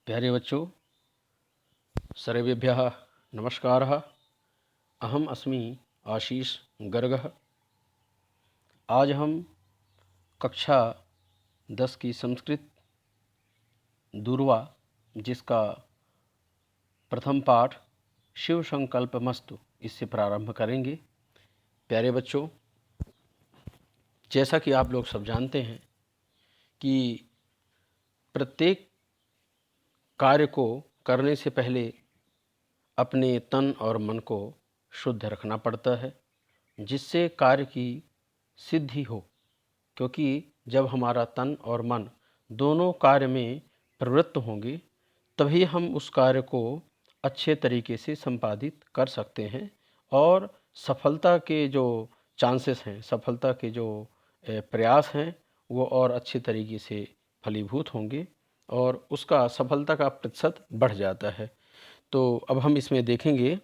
प्यारे बच्चों, सर्वेभ्यः नमस्कारः। अहम अस्मि आशीष गर्गः। आज हम कक्षा 10 की संस्कृत दूरवा जिसका प्रथम पाठ शिव संकल्पमस्तु इससे प्रारंभ करेंगे। प्यारे बच्चों, जैसा कि आप लोग सब जानते हैं कि प्रत्येक कार्य को करने से पहले अपने तन और मन को शुद्ध रखना पड़ता है, जिससे कार्य की सिद्धि हो। क्योंकि जब हमारा तन और मन दोनों कार्य में प्रवृत्त होंगे तभी हम उस कार्य को अच्छे तरीके से संपादित कर सकते हैं और सफलता के जो चांसेस हैं, सफलता के जो प्रयास हैं वो और अच्छे तरीके से फलीभूत होंगे और उसका सफलता का प्रतिशत बढ़ जाता है। तो अब हम इसमें देखेंगे,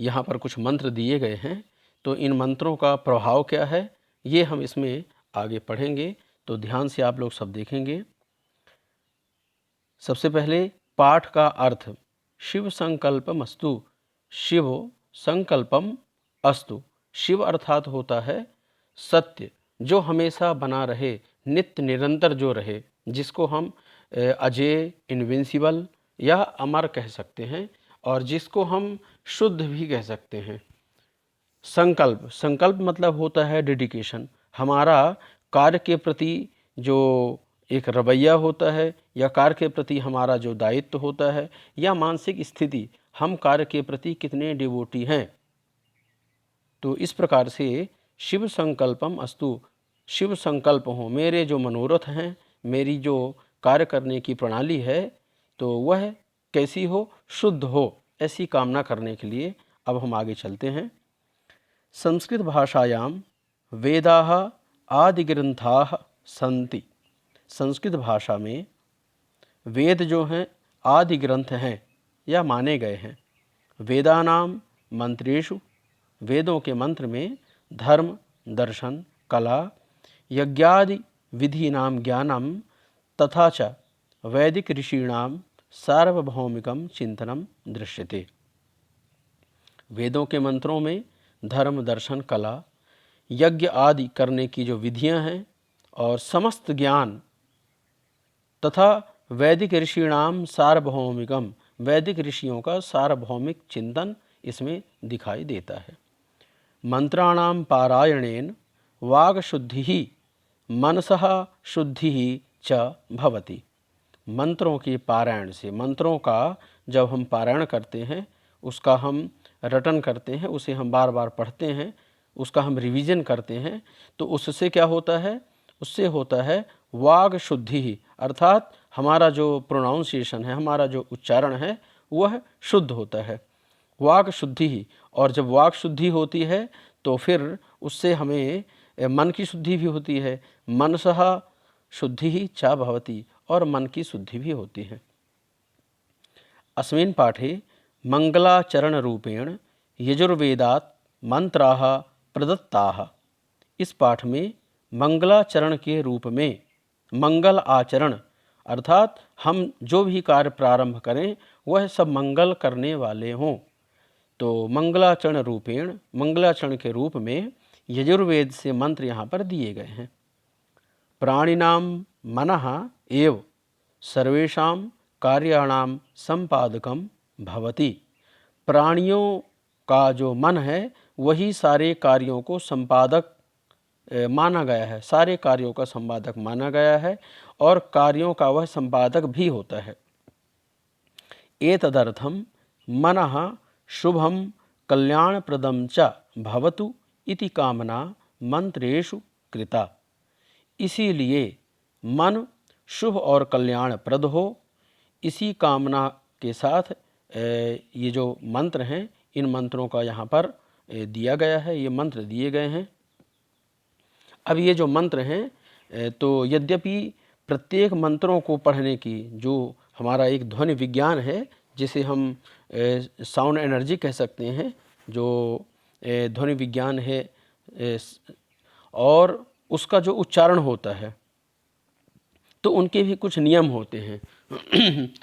यहाँ पर कुछ मंत्र दिए गए हैं, तो इन मंत्रों का प्रभाव क्या है ये हम इसमें आगे पढ़ेंगे। तो ध्यान से आप लोग सब देखेंगे। सबसे पहले पाठ का अर्थ, शिव संकल्पम अस्तु। शिव संकल्पम अस्तु। शिव अर्थात होता है सत्य, जो हमेशा बना रहे, नित्य निरंतर जो रहे, जिसको हम अजय, इनविंसिबल या अमर कह सकते हैं और जिसको हम शुद्ध भी कह सकते हैं। संकल्प, संकल्प मतलब होता है डेडिकेशन, हमारा कार्य के प्रति जो एक रवैया होता है या कार्य के प्रति हमारा जो दायित्व होता है या मानसिक स्थिति, हम कार्य के प्रति कितने डिवोटी हैं। तो इस प्रकार से शिव संकल्पम अस्तु, शिव संकल्प हो, मेरे जो मनोरथ हैं, मेरी जो कार्य करने की प्रणाली है तो वह कैसी हो, शुद्ध हो, ऐसी कामना करने के लिए अब हम आगे चलते हैं। संस्कृत भाषायां वेदाः आदिग्रंथाः सन्ति। संस्कृत भाषा में वेद जो हैं आदि ग्रंथ हैं या माने गए हैं। वेदानाम मंत्रेषु, वेदों के मंत्र में धर्म, दर्शन, कला, यज्ञादि विधीनां ज्ञानम तथा च वैदिक ऋषीणां सार्वभौमिकं चिंतनम दृश्यते। वेदों के मंत्रों में धर्म, दर्शन, कला, यज्ञ आदि करने की जो विधियां हैं और समस्त ज्ञान तथा वैदिक ऋषिणाम सार्वभौमिकम, वैदिक ऋषियों का सार्वभौमिक चिंतन इसमें दिखाई देता है। मंत्राणाम पारायणेन वाग शुद्धि ही मनसः शुद्धि ही च भवति। मंत्रों के पारायण से, मंत्रों का जब हम पारायण करते हैं, उसका हम रटन करते हैं, उसे हम बार बार पढ़ते हैं, उसका हम रिवीजन करते हैं, तो उससे क्या होता है, उससे होता है वाग शुद्धि ही, अर्थात हमारा जो प्रोनाउंसिएशन है, हमारा जो उच्चारण है वह शुद्ध होता है, वाग शुद्धि ही। और जब वाग शुद्धि होती है तो फिर उससे हमें मन की शुद्धि भी होती है, मनसः शुद्धि ही चा भवति, और मन की शुद्धि भी होती है। अस्मिन् पाठे मंगलाचरण रूपेण यजुर्वेदात् मंत्राः प्रदत्ताः। इस पाठ में मंगलाचरण के रूप में, मंगल आचरण अर्थात हम जो भी कार्य प्रारंभ करें वह सब मंगल करने वाले हों। तो मंगलाचरण रूपेण, मंगलाचरण के रूप में यजुर्वेद से मंत्र यहाँ पर दिए गए हैं। प्राणिनाम मनः एव सर्वेषां कार्याणां संपादकम भवति। प्राणियों का जो मन है वही सारे कार्यों को संपादक माना गया है, सारे कार्यों का संपादक माना गया है और कार्यों का वह संपादक भी होता है। एतदर्थम मनः शुभम कल्याणप्रदम च भवतु इति कामना मंत्रेषु कृता। इसीलिए मन शुभ और कल्याणप्रद हो, इसी कामना के साथ ये जो मंत्र हैं, इन मंत्रों का यहाँ पर दिया गया है, ये मंत्र दिए गए हैं। अब ये जो मंत्र हैं तो यद्यपि प्रत्येक मंत्रों को पढ़ने की जो हमारा एक ध्वनि विज्ञान है, जिसे हम साउंड एनर्जी कह सकते हैं, जो ध्वनि विज्ञान है और उसका जो उच्चारण होता है तो उनके भी कुछ नियम होते हैं।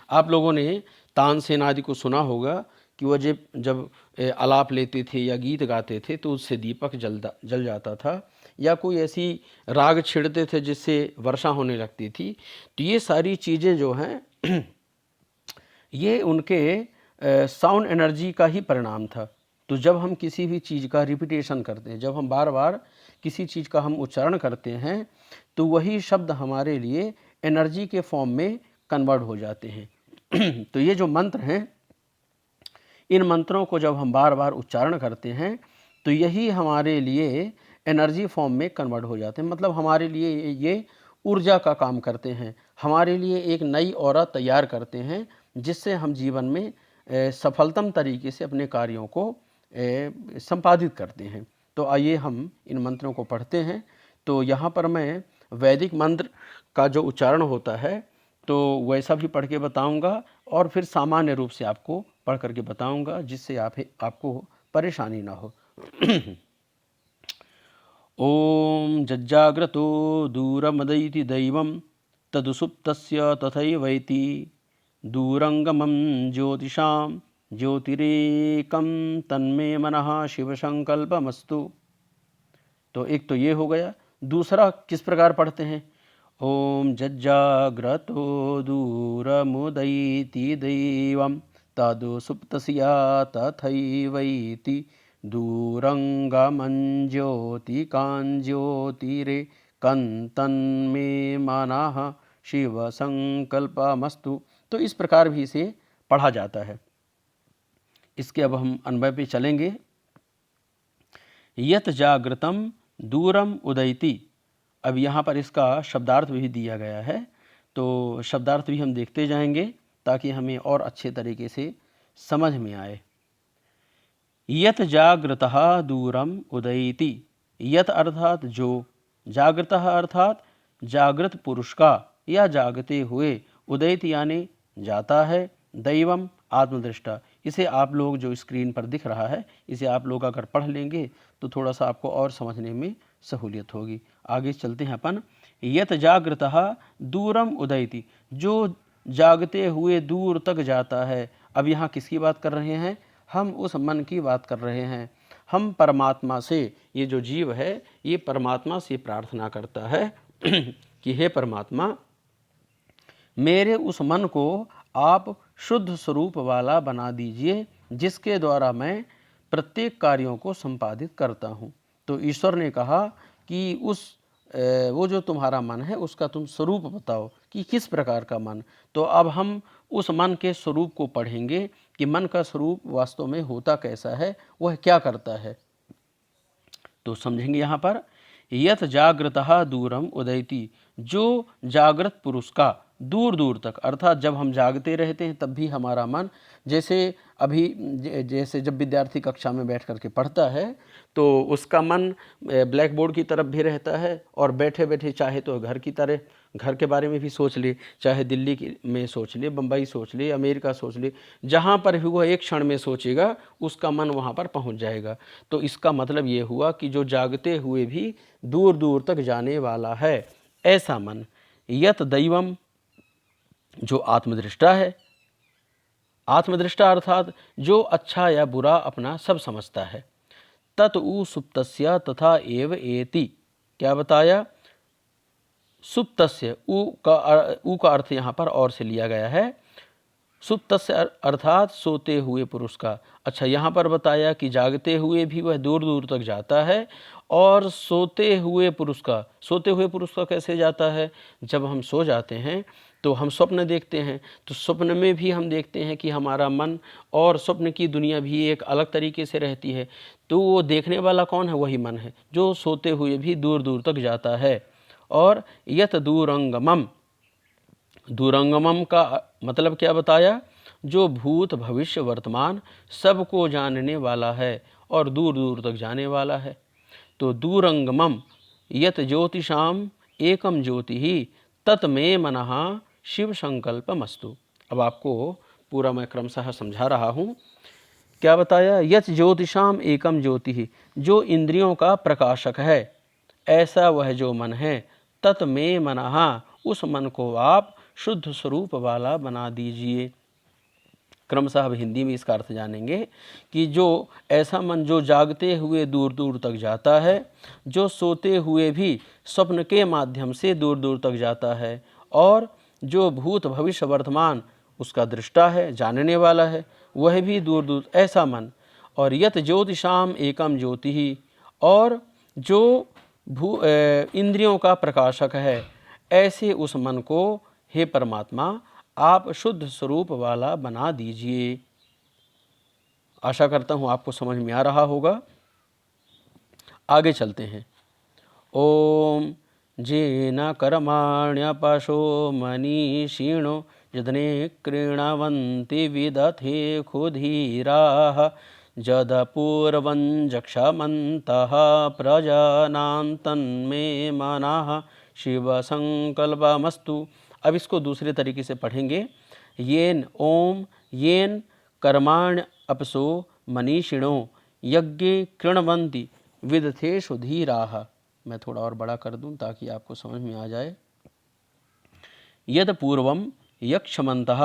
आप लोगों ने तानसेन आदि को सुना होगा कि वह जब आलाप लेते थे या गीत गाते थे तो उससे दीपक जल जाता था, या कोई ऐसी राग छिड़ते थे जिससे वर्षा होने लगती थी। तो ये सारी चीज़ें जो हैं ये उनके साउंड एनर्जी का ही परिणाम था। तो जब हम किसी भी चीज़ का रिपीटेशन करते हैं, जब हम बार बार किसी चीज़ का हम उच्चारण करते हैं, तो वही शब्द हमारे लिए एनर्जी के फॉर्म में कन्वर्ट हो जाते हैं। तो ये जो मंत्र हैं, इन मंत्रों को जब हम बार बार उच्चारण करते हैं तो यही हमारे लिए एनर्जी फॉर्म में कन्वर्ट हो जाते हैं। मतलब हमारे लिए ये ऊर्जा का काम करते हैं, हमारे लिए एक नई ऑरा तैयार करते हैं, जिससे हम जीवन में सफलतम तरीके से अपने कार्यों को संपादित करते हैं। तो आइए हम इन मंत्रों को पढ़ते हैं। तो यहाँ पर मैं वैदिक मंत्र का जो उच्चारण होता है तो वैसा भी पढ़ के बताऊँगा, और फिर सामान्य रूप से आपको पढ़ करके बताऊँगा, जिससे आपको परेशानी ना हो। ओम जज्जाग्रतो दूरमदयति दैवं तदुसुप्तस्य तथैवैति दूरंगमं ज्योतिषां ज्योतिरेकं तन्मे मनः शिवसंकल्पमस्तु। तो एक तो ये हो गया। दूसरा किस प्रकार पढ़ते हैं? ओम जज्जाग्रतो दूरमुदयति दैवं तदुसुप्तस्य तथैवैति दूरंगमं ज्योतिकां ज्योतिरेकं तन्मे मनः शिव संकल्पमस्तु। तो इस प्रकार भी इसे पढ़ा जाता है। इसके अब हम अन्वय पे चलेंगे। यत जागृतम दूरम उदयति। अब यहाँ पर इसका शब्दार्थ भी दिया गया है, तो शब्दार्थ भी हम देखते जाएंगे ताकि हमें और अच्छे तरीके से समझ में आए। यत जागृतः दूरम उदयति। यत अर्थात जो, जागृतः अर्थात जागृत पुरुष का या जागते हुए, उदयति यानी जाता है, दैवम आत्मदृष्टा। इसे आप लोग जो स्क्रीन पर दिख रहा है, इसे आप लोग अगर पढ़ लेंगे तो थोड़ा सा आपको और समझने में सहूलियत होगी। आगे चलते हैं अपन। यत जागृतः दूरम उदयति, जो जागते हुए दूर तक जाता है। अब यहाँ किसकी बात कर रहे हैं? हम उस मन की बात कर रहे हैं। हम परमात्मा से, ये जो जीव है ये परमात्मा से प्रार्थना करता है कि हे परमात्मा, मेरे उस मन को आप शुद्ध स्वरूप वाला बना दीजिए, जिसके द्वारा मैं प्रत्येक कार्यों को संपादित करता हूँ। तो ईश्वर ने कहा कि वो जो तुम्हारा मन है उसका तुम स्वरूप बताओ कि किस प्रकार का मन। तो अब हम उस मन के स्वरूप को पढ़ेंगे कि मन का स्वरूप वास्तव में होता कैसा है, वह क्या करता है। तो समझेंगे यहाँ पर। यत जागृतः दूरम उदयति, जो जागृत पुरुष का दूर दूर तक, अर्थात जब हम जागते रहते हैं तब भी हमारा मन, जैसे जब विद्यार्थी कक्षा में बैठ करके पढ़ता है तो उसका मन ब्लैक बोर्ड की तरफ भी रहता है, और बैठे बैठे चाहे तो घर के बारे में भी सोच ले, चाहे दिल्ली में सोच ले, बम्बई सोच ले, अमेरिका सोच ले, जहाँ पर भी वह एक क्षण में सोचेगा उसका मन वहाँ पर पहुँच जाएगा। तो इसका मतलब ये हुआ कि जो जागते हुए भी दूर दूर तक जाने वाला है, ऐसा मन। यत दैवम, जो आत्मदृष्टा है। आत्मदृष्टा अर्थात जो अच्छा या बुरा अपना सब समझता है। तत उ सुप्तस्य तथा एव एति, क्या बताया? सुप्तस्य, उ का अर्थ यहाँ पर और से लिया गया है। सुप्तस्य अर्थात सोते हुए पुरुष का। अच्छा, यहाँ पर बताया कि जागते हुए भी वह दूर दूर तक जाता है, और सोते हुए पुरुष का कैसे जाता है? जब हम सो जाते हैं तो हम स्वप्न देखते हैं, तो स्वप्न में भी हम देखते हैं कि हमारा मन और स्वप्न की दुनिया भी एक अलग तरीके से रहती है। तो वो देखने वाला कौन है? वही मन है, जो सोते हुए भी दूर दूर तक जाता है। और यत दूरंगमम, दूरंगमम का मतलब क्या बताया? जो भूत भविष्य वर्तमान सबको जानने वाला है और दूर दूर तक जाने वाला है। तो दूरंगमम यत ज्योतिषाम एकम ज्योति ही तत्मे मनः शिव संकल्पमस्तु। अब आपको पूरा मैं क्रमशः समझा रहा हूँ। क्या बताया? यत ज्योतिषाम एकम ज्योति ही, जो इंद्रियों का प्रकाशक है, ऐसा वह जो मन है, तत्मे मनः, उस मन को आप शुद्ध स्वरूप वाला बना दीजिए। क्रमशः अब हिंदी में इसका अर्थ जानेंगे कि जो ऐसा मन जो जागते हुए दूर दूर तक जाता है, जो सोते हुए भी स्वप्न के माध्यम से दूर दूर तक जाता है, और जो भूत भविष्य वर्तमान उसका दृष्टा है, जानने वाला है, वह भी दूर दूर, ऐसा मन। और यत ज्योतिषाम एकम ज्योति ही, और जो इंद्रियों का प्रकाशक है, ऐसे उस मन को हे परमात्मा आप शुद्ध स्वरूप वाला बना दीजिए। आशा करता हूँ आपको समझ में आ रहा होगा। आगे चलते हैं। ओम जेन कर्माण्यपशो मनीषिणो यदने क्रीणवन्ति विदथे क्षुधीराः जदपूर्वं जक्षमन्तः प्रजानां तन्मे मनः शिवसंकल्पमस्तु। अब इसको दूसरे तरीके से पढ़ेंगे। येन ओम येन कर्माण्य अपसो मनीषिणो यज्ञे कृणवन्ति विदथेषु धीराः। मैं थोड़ा और बड़ा कर दूं ताकि आपको समझ में आ जाए। यद पूर्वम यक्षमन्तः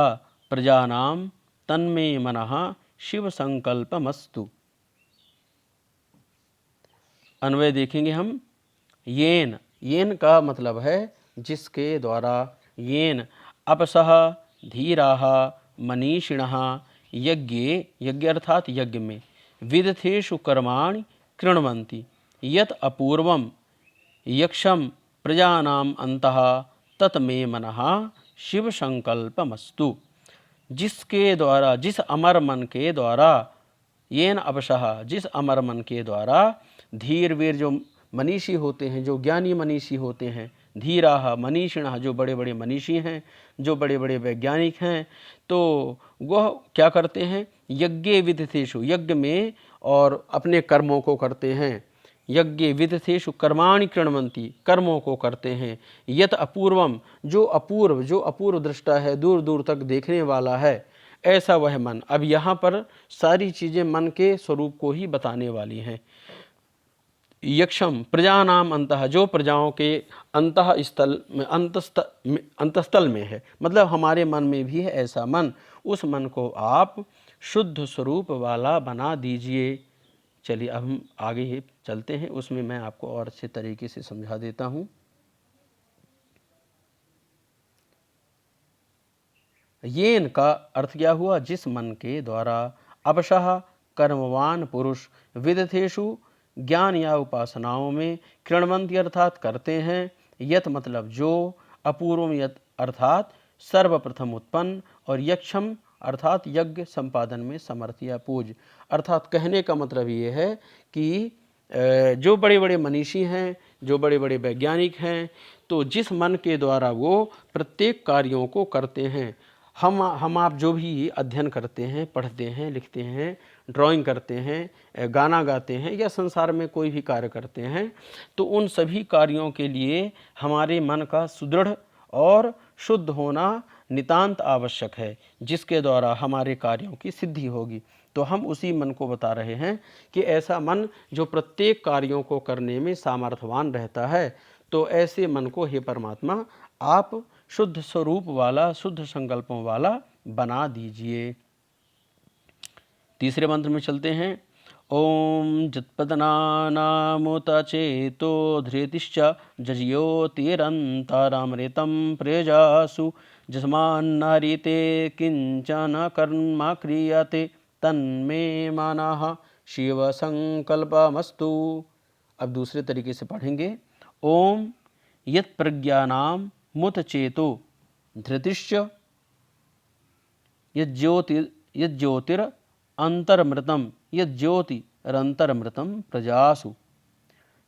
प्रजानां तन्मे मनः शिव संकल्पमस्तु। अन्वय देखेंगे हम। येन, येन का मतलब है जिसके द्वारा, येन अपसः धीराः मनीषिणः यज्ञे, यज्ञ अर्थात यज्ञ में, विदथेषु कर्माणि कृण्वन्ति यत अपूर्वम यक्षम प्रजानाम अंतः तत मे मनः शिव संकल्पमस्तु। जिसके द्वारा, जिस अमर मन के द्वारा, येन अपसः जिस अमर मन के द्वारा, धीर वीर जो मनीषी होते हैं, जो ज्ञानी मनीषी होते हैं, धीराः मनीषिणः जो बड़े बड़े मनीषी हैं, जो बड़े बड़े वैज्ञानिक हैं, तो वह क्या करते हैं, यज्ञे विदथेषु, यज्ञ में और अपने कर्मों को करते हैं, यज्ञे विदथेषु कर्माणि कृण्वन्ति कर्मों को करते हैं, यत अपूर्वम जो अपूर्व दृष्टा है, दूर दूर तक देखने वाला है, ऐसा वह मन। अब यहाँ पर सारी चीज़ें मन के स्वरूप को ही बताने वाली हैं। यक्षम प्रजानाम अंतः जो प्रजाओं के अंतस्थल में है, मतलब हमारे मन में भी है ऐसा मन, उस मन को आप शुद्ध स्वरूप वाला बना दीजिए। चलिए अब हम आगे ही चलते हैं, उसमें मैं आपको और अच्छे तरीके से समझा देता हूँ। येन का अर्थ क्या हुआ, जिस मन के द्वारा, अपशः कर्मवान पुरुष, विदथेषु ज्ञान या उपासनाओं में, कृण्वन्ति अर्थात करते हैं, यत मतलब जो, अपूर्वम यत अर्थात सर्वप्रथम उत्पन्न, और यक्षम अर्थात यज्ञ संपादन में समर्थ या पूज। अर्थात कहने का मतलब ये है कि जो बड़े बड़े मनीषी हैं, जो बड़े बड़े वैज्ञानिक हैं, तो जिस मन के द्वारा वो प्रत्येक कार्यों को करते हैं, हम आप जो भी अध्ययन करते हैं, पढ़ते हैं, लिखते हैं, ड्राइंग करते हैं, गाना गाते हैं, या संसार में कोई भी कार्य करते हैं, तो उन सभी कार्यों के लिए हमारे मन का सुदृढ़ और शुद्ध होना नितांत आवश्यक है, जिसके द्वारा हमारे कार्यों की सिद्धि होगी। तो हम उसी मन को बता रहे हैं कि ऐसा मन जो प्रत्येक कार्यों को करने में सामर्थ्यवान रहता है, तो ऐसे मन को हे परमात्मा आप शुद्ध स्वरूप वाला, शुद्ध संकल्पों वाला बना दीजिए। तीसरे मंत्र में चलते हैं। ओम जत्पदनानामुत चेतो धृतिश्च जज्योतिरन्तरमृतं प्रजासु जस्मान्नरिते किंचन कर्म क्रियते तन्मे मनः शिव संकल्पमस्तु। अब दूसरे तरीके से पढ़ेंगे। ओम यत् प्रज्ञानाम मुत चेतो धृतिश्च यज्योतिर अंतरमृतम यज्योतिरंतरमृतम प्रजासु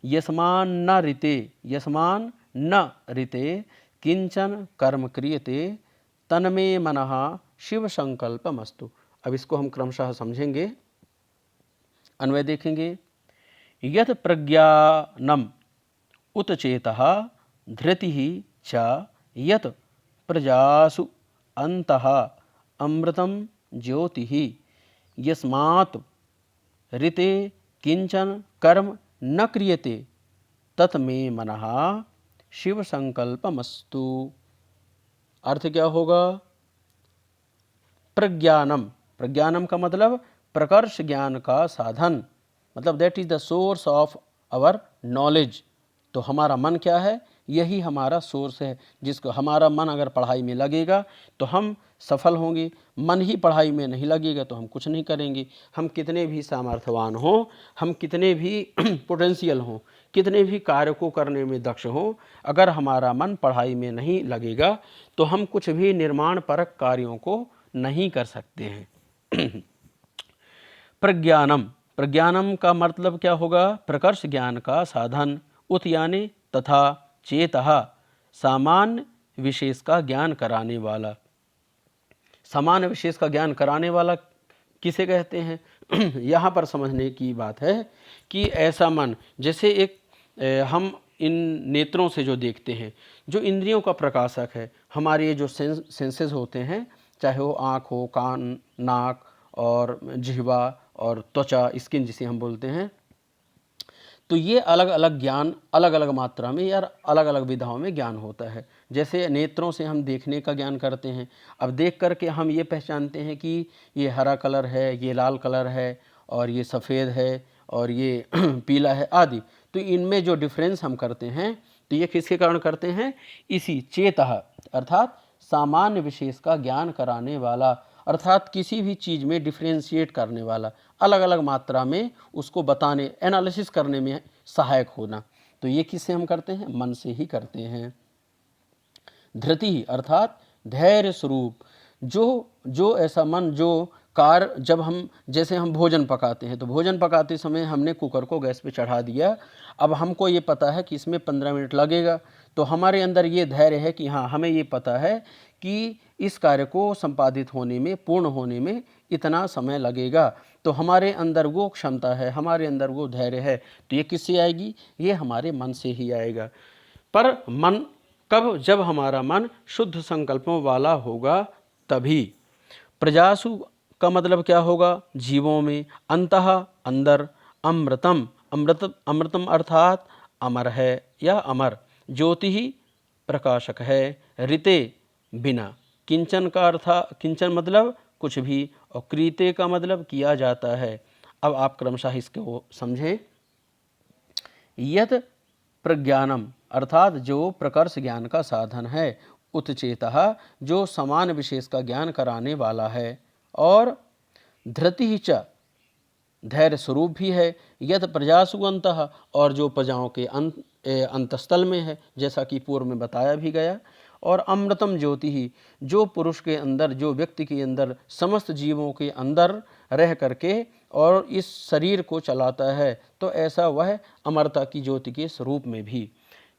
यस्मान्न ऋते किंचन कर्म क्रियते तन्मे मनः शिव संकल्पमस्तु। अब इसको हम क्रमशः समझेंगे, अन्वय देखेंगे। यत् प्रज्ञानम उत चेतः धृतिः च यत् प्रजासु अंतः अमृतं ज्योतिः यस्मात् ऋते किंचन कर्म न क्रियते तत् मे मनः शिव संकल्पमस्तु। अर्थ क्या होगा? प्रज्ञानम। प्रज्ञानम का मतलब प्रकर्ष ज्ञान का साधन, मतलब that is the source of our knowledge. तो हमारा मन क्या है? यही हमारा सोर्स है, जिसको हमारा मन अगर पढ़ाई में लगेगा तो हम सफल होंगे, मन ही पढ़ाई में नहीं लगेगा तो हम कुछ नहीं करेंगे। हम कितने भी सामर्थ्यवान हों, हम कितने भी पोटेंशियल हों, कितने भी कार्य को करने में दक्ष हों, अगर हमारा मन पढ़ाई में नहीं लगेगा तो हम कुछ भी निर्माण परक कार्यों को नहीं कर सकते हैं। प्रज्ञानम। प्रज्ञानम का मतलब क्या होगा? प्रकर्ष ज्ञान का साधन। उत यानी तथा, चेतः सामान्य विशेष का ज्ञान कराने वाला। सामान्य विशेष का ज्ञान कराने वाला किसे कहते हैं? यहाँ पर समझने की बात है कि ऐसा मन, जैसे एक हम इन नेत्रों से जो देखते हैं, जो इंद्रियों का प्रकाशक है, हमारे जो सेंसेस होते हैं, चाहे वो आँख हो, कान, नाक और जिह्वा और त्वचा, स्किन जिसे हम बोलते हैं, तो ये अलग अलग ज्ञान अलग अलग मात्रा में या अलग अलग विधाओं में ज्ञान होता है। जैसे नेत्रों से हम देखने का ज्ञान करते हैं, अब देख करके हम ये पहचानते हैं कि ये हरा कलर है, ये लाल कलर है, और ये सफ़ेद है, और ये पीला है आदि। तो इनमें जो डिफरेंस हम करते हैं, तो ये किसके कारण करते हैं? इसी चेतः अर्थात सामान्य विशेष का ज्ञान कराने वाला, अर्थात किसी भी चीज़ में डिफ्रेंशिएट करने वाला, अलग अलग मात्रा में उसको बताने, एनालिसिस करने में सहायक होना। तो ये किससे हम करते हैं? मन से ही करते हैं। धृति अर्थात धैर्य स्वरूप, जो ऐसा मन, जो कार्य, जब हम, जैसे हम भोजन पकाते हैं, तो भोजन पकाते समय हमने कुकर को गैस पे चढ़ा दिया, अब हमको ये पता है कि इसमें 15 मिनट लगेगा, तो हमारे अंदर ये धैर्य है कि हाँ, हमें ये पता है कि इस कार्य को संपादित होने में, पूर्ण होने में इतना समय लगेगा। तो हमारे अंदर वो क्षमता है, हमारे अंदर वो धैर्य है। तो ये किससे आएगी? ये हमारे मन से ही आएगा। पर मन कब? जब हमारा मन शुद्ध संकल्पों वाला होगा तभी। प्रजासु का मतलब क्या होगा? जीवों में। अंतः अंदर। अमृतम। अमृतम अर्थात अमर है या अमर। ज्योति ही प्रकाशक है। ऋते बिना। किंचन का अर्थ, किंचन मतलब कुछ भी, और क्रीते का मतलब किया जाता है। अब आप क्रमशः इसको समझें। यत प्रज्ञानम अर्थात जो प्रकर्ष ज्ञान का साधन है। उत्चेतः जो समान विशेष का ज्ञान कराने वाला है। और धृति च धैर्य स्वरूप भी है। यत प्रजासु अंतः और जो प्रजाओं के अंतस्थल में है, जैसा कि पूर्व में बताया भी गया। और अमृतम ज्योति ही जो पुरुष के अंदर, जो व्यक्ति के अंदर, समस्त जीवों के अंदर रह करके और इस शरीर को चलाता है, तो ऐसा वह अमरता की ज्योति के स्वरूप में भी।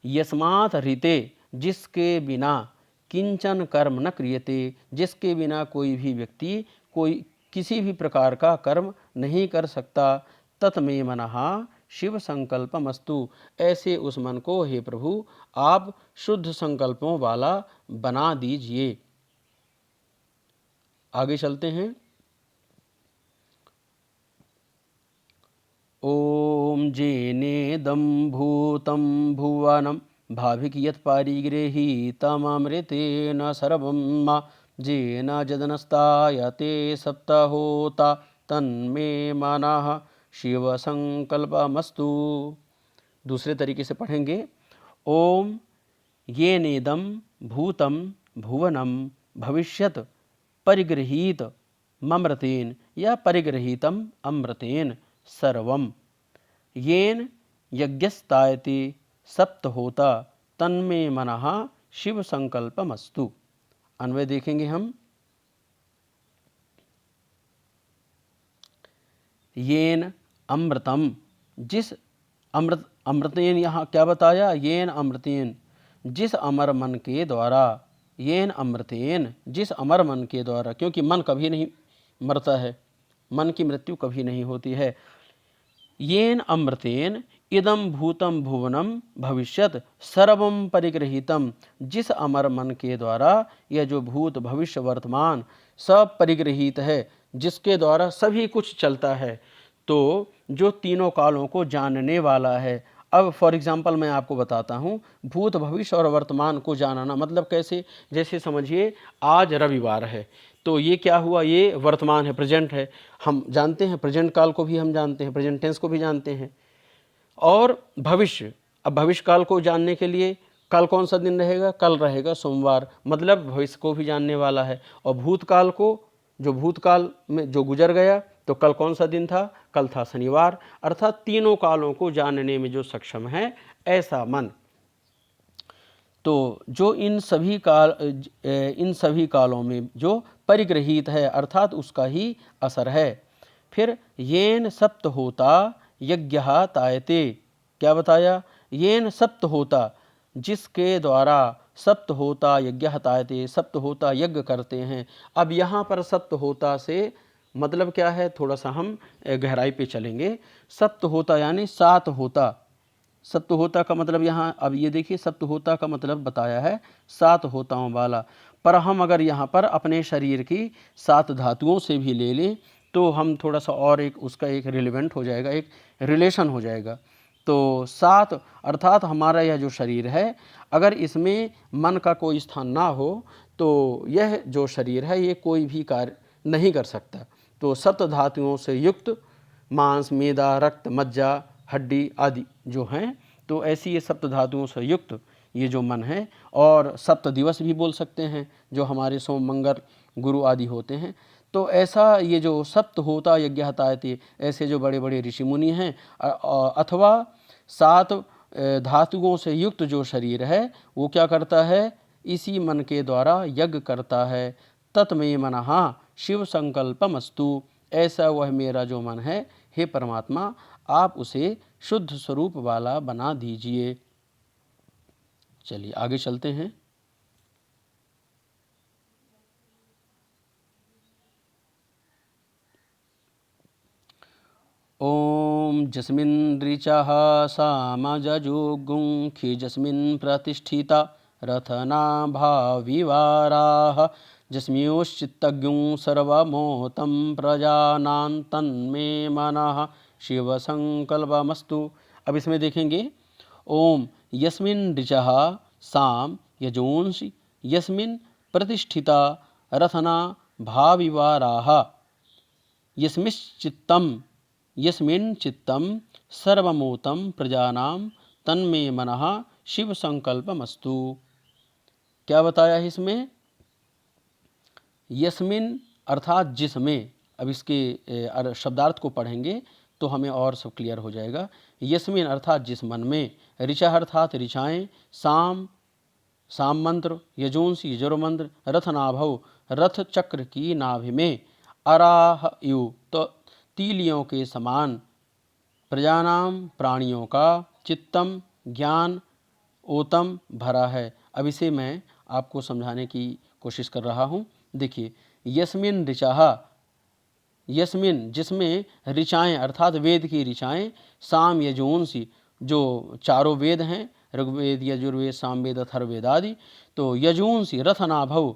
यस्मात् ऋते जिसके बिना, किंचन कर्म न क्रियते जिसके बिना कोई भी व्यक्ति कोई किसी भी प्रकार का कर्म नहीं कर सकता। तत्मे मनः शिव संकल्पमस्तु ऐसे उस मन को हे प्रभु आप शुद्ध संकल्पों वाला बना दीजिए। आगे चलते हैं। ओम जेनेदं भूतं भुवनं भाविक यत् पारिगृहीतममृतेन सर्वं जेन जदनस्तायते सप्तहोता तन्मे मनः शिव संकल्पमस्तु। दूसरे तरीके से पढ़ेंगे। ओम ये नेदम भूतम भुवनम भविष्यत परिगृहीत ममृतेन या परिगृहीतम अमृतेन सर्वम येन यज्ञस्तायते सप्तहोता तन्मे मनः शिव संकल्पमस्तु। अन्वय देखेंगे हम। येन अमृतम, जिस अमृतेन यहाँ क्या बताया? येन अमृतेन जिस अमर मन के द्वारा। येन अमृतेन जिस अमर मन के द्वारा, क्योंकि मन कभी नहीं मरता है, मन की मृत्यु कभी नहीं होती है। येन अमृतेन इदम भूतम भुवनम भविष्यत सर्वम परिगृहीतम जिस अमर मन के द्वारा यह जो भूत भविष्य वर्तमान सब परिगृहीत है, जिसके द्वारा सभी कुछ चलता है, तो जो तीनों कालों को जानने वाला है, अब फॉर एग्जांपल मैं आपको बताता हूँ, भूत भविष्य और वर्तमान को जानना मतलब कैसे, जैसे समझिए आज रविवार है, तो ये क्या हुआ, ये वर्तमान है, प्रेजेंट है। हम जानते हैं प्रेजेंट काल को भी हम जानते हैं, प्रेजेंट टेंस को भी जानते हैं। और भविष्य, अब भविष्य काल को जानने के लिए कल कौन सा दिन रहेगा, कल रहेगा सोमवार, मतलब भविष्य को भी जानने वाला है। और भूतकाल को, जो भूतकाल में जो गुजर गया, तो कल कौन सा दिन था, कल था शनिवार। अर्थात तीनों कालों को जानने में जो सक्षम है ऐसा मन। तो जो इन सभी कालों में जो परिग्रहित है अर्थात उसका ही असर है। फिर येन सप्त होता यज्ञ तायते, क्या बताया, येन सप्त होता, जिसके द्वारा सप्त होता यज्ञ तायते, सप्त होता यज्ञ करते हैं। अब यहाँ पर सप्त होता से मतलब क्या है, थोड़ा सा हम गहराई पे चलेंगे। सप्त होता यानी सात होता, सप्तहोता का मतलब यहाँ, अब ये देखिए सप्तहोता का मतलब बताया है सात होताओं वाला। पर हम अगर यहाँ पर अपने शरीर की सात धातुओं से भी ले लें तो हम थोड़ा सा और एक उसका एक रिलेवेंट हो जाएगा, एक रिलेशन हो जाएगा। तो सात अर्थात हमारा यह जो शरीर है, अगर इसमें मन का कोई स्थान ना हो तो यह जो शरीर है ये कोई भी कार्य नहीं कर सकता। तो सप्त धातुओं से युक्त मांस, मेदा, रक्त, मज्जा, हड्डी आदि जो हैं, तो ऐसी ये सप्त धातुओं से युक्त ये जो मन है, और सप्त दिवस भी बोल सकते हैं जो हमारे सोम, मंगल, गुरु आदि होते हैं। तो ऐसा ये जो सप्त होता यज्ञ तायते, ऐसे जो बड़े बड़े ऋषि मुनि हैं, अथवा सात धातुओं से युक्त जो शरीर है वो क्या करता है, इसी मन के द्वारा यज्ञ करता है। तत्मे मनः शिव संकल्पमस्तु, ऐसा वह मेरा जो मन है हे परमात्मा आप उसे शुद्ध स्वरूप वाला बना दीजिए। चलिए आगे चलते हैं। ओम जस्मिन् ऋचः सामजजुगुं खिजस्मिन् प्रतिष्ठिता रथना भाविवाराः जस्म्योश्चित्तज्ञं सर्वमोहतं प्रजानां तन्मे मनः शिव संकल्पमस्तु। अब इसमें देखेंगे, ओम यस्मिन् ऋचः साम यजोंसि यस्मिन् प्रतिष्ठिता रथना भाविवाराः यस्मिन् चित्तम सर्वमोतं प्रजानां तन्मे मनः शिव संकल्पमस्तु। क्या बताया है इसमें, यस्मिन अर्थात जिसमें। अब इसके शब्दार्थ को पढ़ेंगे तो हमें और सब क्लियर हो जाएगा। यस्मिन अर्थात जिस मन में, ऋचा अर्थात ऋचाएँ, साम मंत्र, यजोंसी यजुर मंत्र, रथनाभव रथ चक्र की नाभि में, अराह यु तो तीलियों के समान, प्रजानाम प्राणियों का, चित्तम ज्ञान, ओतम भरा है। अब इसे मैं आपको समझाने की कोशिश कर रहा हूँ। देखिए, यस्मिन ऋचाः, यस्मिन जिसमें ऋचाएँ अर्थात वेद की ऋचाएँ, साम यजोंसी जो चारों वेद हैं, ऋग्वेद, यजुर्वेद, सामवेद, अथर्ववेद आदि, तो यजूंसी रथनाभव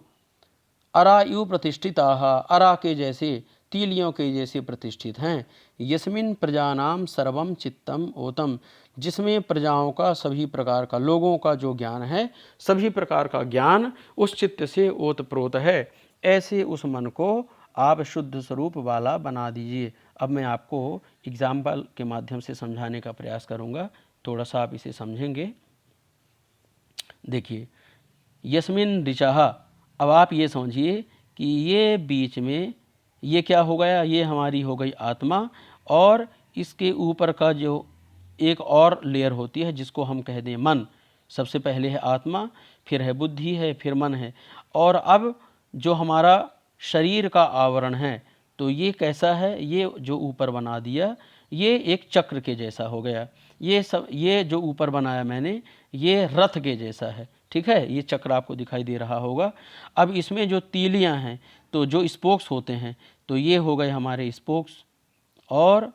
अरायु प्रतिष्ठिताः, अरा के जैसे, तीलियों के जैसे प्रतिष्ठित हैं। यस्मिन प्रजानाम सर्वम चित्तम ओतम, जिसमें प्रजाओं का सभी प्रकार का, लोगों का जो ज्ञान है, सभी प्रकार का ज्ञान उस चित्त से ओतप्रोत है। ऐसे उस मन को आप शुद्ध स्वरूप वाला बना दीजिए। अब मैं आपको एग्जाम्पल के माध्यम से समझाने का प्रयास करूँगा, थोड़ा सा आप इसे समझेंगे। देखिए, यस्मिन ऋचाः, अब आप ये समझिए कि ये बीच में ये क्या हो गया, ये हमारी हो गई आत्मा, और इसके ऊपर का जो एक और लेयर होती है जिसको हम कह दें मन। सबसे पहले है आत्मा, फिर है बुद्धि है, फिर मन है, और अब जो हमारा शरीर का आवरण है, तो ये कैसा है, ये जो ऊपर बना दिया ये एक चक्र के जैसा हो गया। ये जो ऊपर बनाया मैंने ये रथ के जैसा है, ठीक है, ये चक्र आपको दिखाई दे रहा होगा। अब इसमें जो तीलियां हैं, तो जो स्पोक्स होते हैं, तो ये हो गए हमारे स्पोक्स, और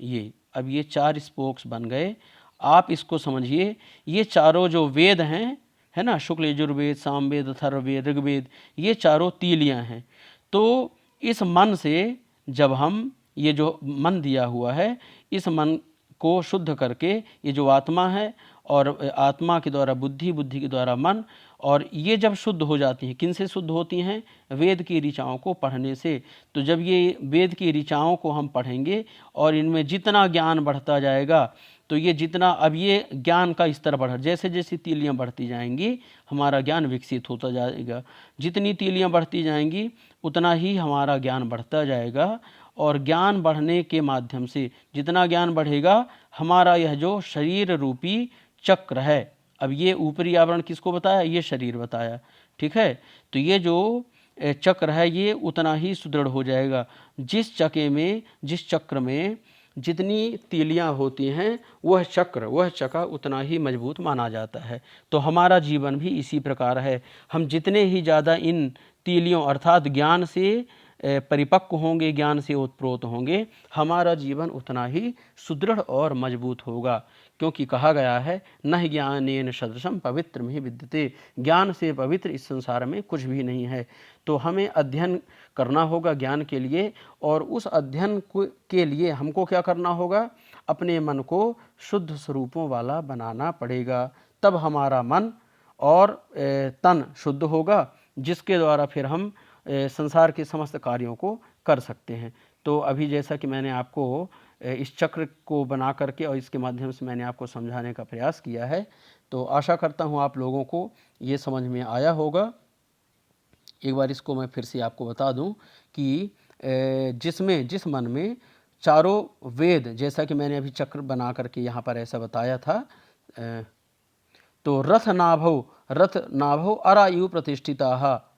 ये अब ये चार स्पोक्स बन गए। आप इसको समझिए, ये चारों जो वेद हैं, है ना, शुक्ल यजुर्वेद, सामवेद, अथर्ववेद, ऋग्वेद, ये चारों तीलियां हैं। तो इस मन से जब हम ये जो मन दिया हुआ है, इस मन को शुद्ध करके ये जो आत्मा है, और आत्मा के द्वारा बुद्धि, बुद्धि के द्वारा मन, और ये जब शुद्ध हो जाती हैं, किन से शुद्ध होती हैं? वेद की ऋचाओं को पढ़ने से। तो जब ये वेद की ऋचाओं को हम पढ़ेंगे और इनमें जितना ज्ञान बढ़ता जाएगा, तो ये जितना, अब ये ज्ञान का स्तर बढ़, जैसे जैसे तीलियाँ बढ़ती जाएंगी हमारा ज्ञान विकसित होता जाएगा। जितनी तीलियाँ बढ़ती जाएंगी उतना ही हमारा ज्ञान बढ़ता जाएगा, और ज्ञान बढ़ने के माध्यम से जितना ज्ञान बढ़ेगा, हमारा यह जो शरीर रूपी चक्र है, अब ये ऊपरी आवरण किसको बताया? ये शरीर बताया, ठीक है। तो ये जो चक्र है ये उतना ही सुदृढ़ हो जाएगा। जिस चक्र में जितनी तीलियां होती हैं वह चक्र उतना ही मजबूत माना जाता है। तो हमारा जीवन भी इसी प्रकार है। हम जितने ही ज़्यादा इन तीलियों अर्थात ज्ञान से परिपक्व होंगे, ज्ञान से ओतप्रोत होंगे, हमारा जीवन उतना ही सुदृढ़ और मजबूत होगा। क्योंकि कहा गया है, न ज्ञानेन सदृशम पवित्र में विद्यते, ज्ञान से पवित्र इस संसार में कुछ भी नहीं है। तो हमें अध्ययन करना होगा ज्ञान के लिए, और उस अध्ययन के लिए हमको क्या करना होगा? अपने मन को शुद्ध स्वरूपों वाला बनाना पड़ेगा। तब हमारा मन और तन शुद्ध होगा, जिसके द्वारा फिर हम संसार के समस्त कार्यों को कर सकते हैं। तो अभी जैसा कि मैंने आपको इस चक्र को बना करके और इसके माध्यम से मैंने आपको समझाने का प्रयास किया है, तो आशा करता हूँ आप लोगों को ये समझ में आया होगा। एक बार इसको मैं फिर से आपको बता दूं कि जिस मन में चारों वेद, जैसा कि मैंने अभी चक्र बना करके यहाँ पर ऐसा बताया था, तो रथ नाभौ अरायु प्रतिष्ठिता,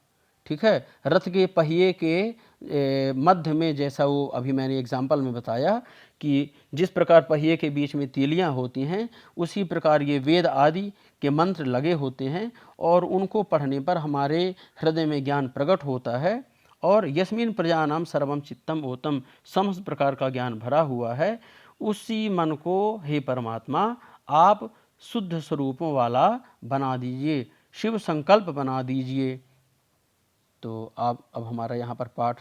ठीक है। रथ के पहिए के मध्य में, जैसा वो अभी मैंने एग्जाम्पल में बताया कि जिस प्रकार पहिए के बीच में तीलियां होती हैं, उसी प्रकार ये वेद आदि के मंत्र लगे होते हैं, और उनको पढ़ने पर हमारे हृदय में ज्ञान प्रकट होता है। और यस्मिन प्रजानाम सर्वम चित्तम ओतम, समस्त प्रकार का ज्ञान भरा हुआ है। उसी मन को हे परमात्मा आप शुद्ध स्वरूपों वाला बना दीजिए, शिव संकल्प बना दीजिए। तो अब हमारा यहाँ पर पाठ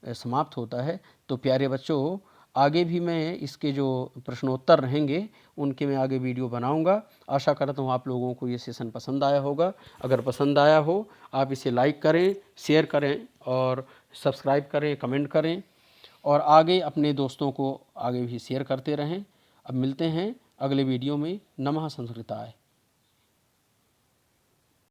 समाप्त होता है। तो प्यारे बच्चों, आगे भी मैं इसके जो प्रश्नोत्तर रहेंगे उनके मैं आगे वीडियो बनाऊंगा। आशा करता हूँ आप लोगों को ये सेशन पसंद आया होगा। अगर पसंद आया हो, आप इसे लाइक करें, शेयर करें और सब्सक्राइब करें, कमेंट करें, और आगे अपने दोस्तों को आगे भी शेयर करते रहें। अब मिलते हैं अगले वीडियो में। नमः संस्कृताय।